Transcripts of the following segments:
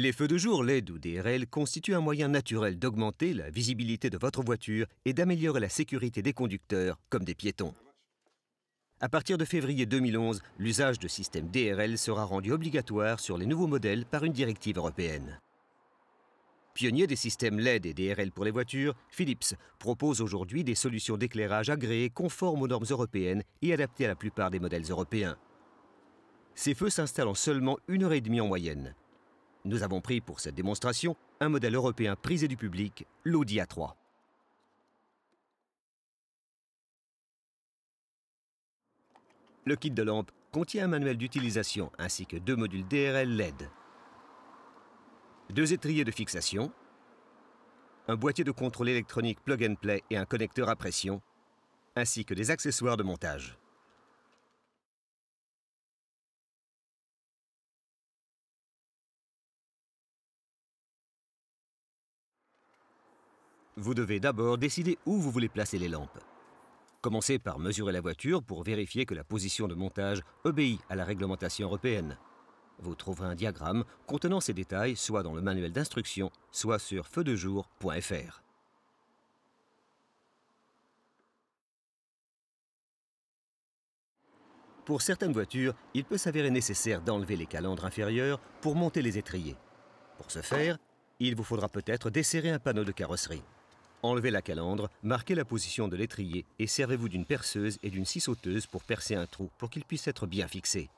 Les feux de jour LED ou DRL constituent un moyen naturel d'augmenter la visibilité de votre voiture et d'améliorer la sécurité des conducteurs comme des piétons. À partir de février 2011, l'usage de systèmes DRL sera rendu obligatoire sur les nouveaux modèles par une directive européenne. Pionnier des systèmes LED et DRL pour les voitures, Philips propose aujourd'hui des solutions d'éclairage agréées conformes aux normes européennes et adaptées à la plupart des modèles européens. Ces feux s'installent en seulement 1h30 en moyenne. Nous avons pris pour cette démonstration un modèle européen prisé du public, l'Audi A3. Le kit de lampe contient un manuel d'utilisation ainsi que 2 modules DRL LED, 2 étriers de fixation, un boîtier de contrôle électronique plug and play et un connecteur à pression, ainsi que des accessoires de montage. Vous devez d'abord décider où vous voulez placer les lampes. Commencez par mesurer la voiture pour vérifier que la position de montage obéit à la réglementation européenne. Vous trouverez un diagramme contenant ces détails soit dans le manuel d'instruction, soit sur feudejour.fr. Pour certaines voitures, il peut s'avérer nécessaire d'enlever les calandres inférieurs pour monter les étriers. Pour ce faire, il vous faudra peut-être desserrer un panneau de carrosserie. Enlevez la calandre, marquez la position de l'étrier et servez-vous d'une perceuse et d'une scie sauteuse pour percer un trou pour qu'il puisse être bien fixé.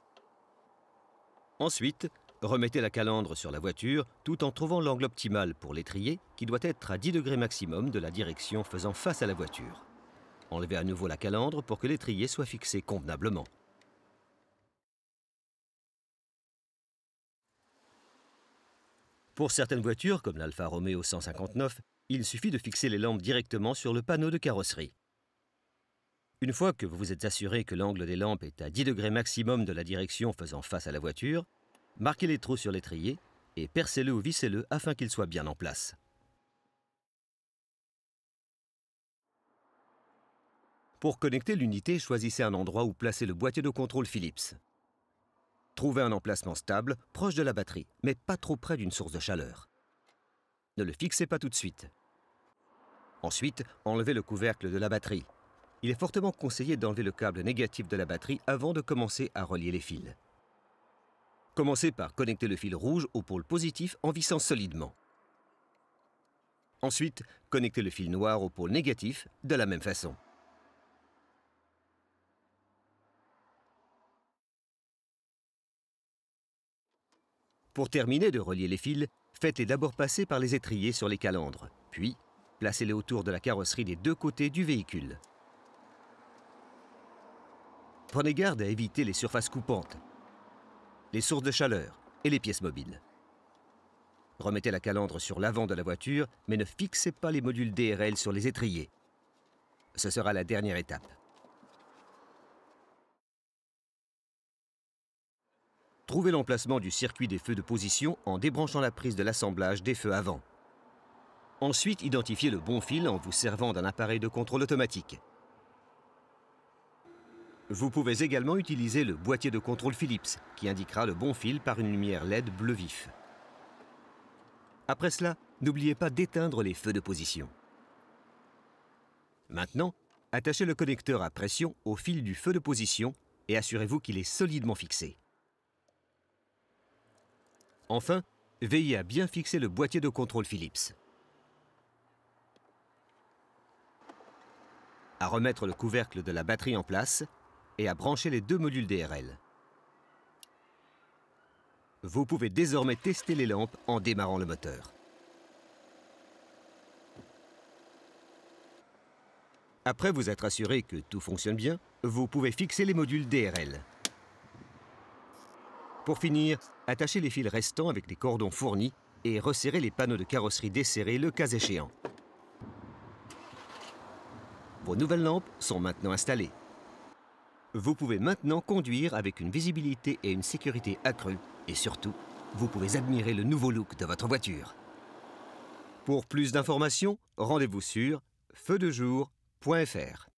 Ensuite, remettez la calandre sur la voiture tout en trouvant l'angle optimal pour l'étrier qui doit être à 10 degrés maximum de la direction faisant face à la voiture. Enlevez à nouveau la calandre pour que l'étrier soit fixé convenablement. Pour certaines voitures, comme l'Alfa Romeo 159, il suffit de fixer les lampes directement sur le panneau de carrosserie. Une fois que vous vous êtes assuré que l'angle des lampes est à 10 degrés maximum de la direction faisant face à la voiture, marquez les trous sur l'étrier et percez-le ou vissez-le afin qu'il soit bien en place. Pour connecter l'unité, choisissez un endroit où placer le boîtier de contrôle Philips. Trouvez un emplacement stable, proche de la batterie, mais pas trop près d'une source de chaleur. Ne le fixez pas tout de suite. Ensuite, enlevez le couvercle de la batterie. Il est fortement conseillé d'enlever le câble négatif de la batterie avant de commencer à relier les fils. Commencez par connecter le fil rouge au pôle positif en vissant solidement. Ensuite, connectez le fil noir au pôle négatif de la même façon. Pour terminer de relier les fils, faites-les d'abord passer par les étriers sur les calandres, puis placez-les autour de la carrosserie des 2 côtés du véhicule. Prenez garde à éviter les surfaces coupantes, les sources de chaleur et les pièces mobiles. Remettez la calandre sur l'avant de la voiture, mais ne fixez pas les modules DRL sur les étriers. Ce sera la dernière étape. Trouvez l'emplacement du circuit des feux de position en débranchant la prise de l'assemblage des feux avant. Ensuite, identifiez le bon fil en vous servant d'un appareil de contrôle automatique. Vous pouvez également utiliser le boîtier de contrôle Philips, qui indiquera le bon fil par une lumière LED bleu vif. Après cela, n'oubliez pas d'éteindre les feux de position. Maintenant, attachez le connecteur à pression au fil du feu de position et assurez-vous qu'il est solidement fixé. Enfin, veillez à bien fixer le boîtier de contrôle Philips. À remettre le couvercle de la batterie en place et à brancher les 2 modules DRL. Vous pouvez désormais tester les lampes en démarrant le moteur. Après vous être assuré que tout fonctionne bien, vous pouvez fixer les modules DRL. Pour finir, attachez les fils restants avec les cordons fournis et resserrez les panneaux de carrosserie desserrés le cas échéant. Vos nouvelles lampes sont maintenant installées. Vous pouvez maintenant conduire avec une visibilité et une sécurité accrues et surtout, vous pouvez admirer le nouveau look de votre voiture. Pour plus d'informations, rendez-vous sur feudejour.fr.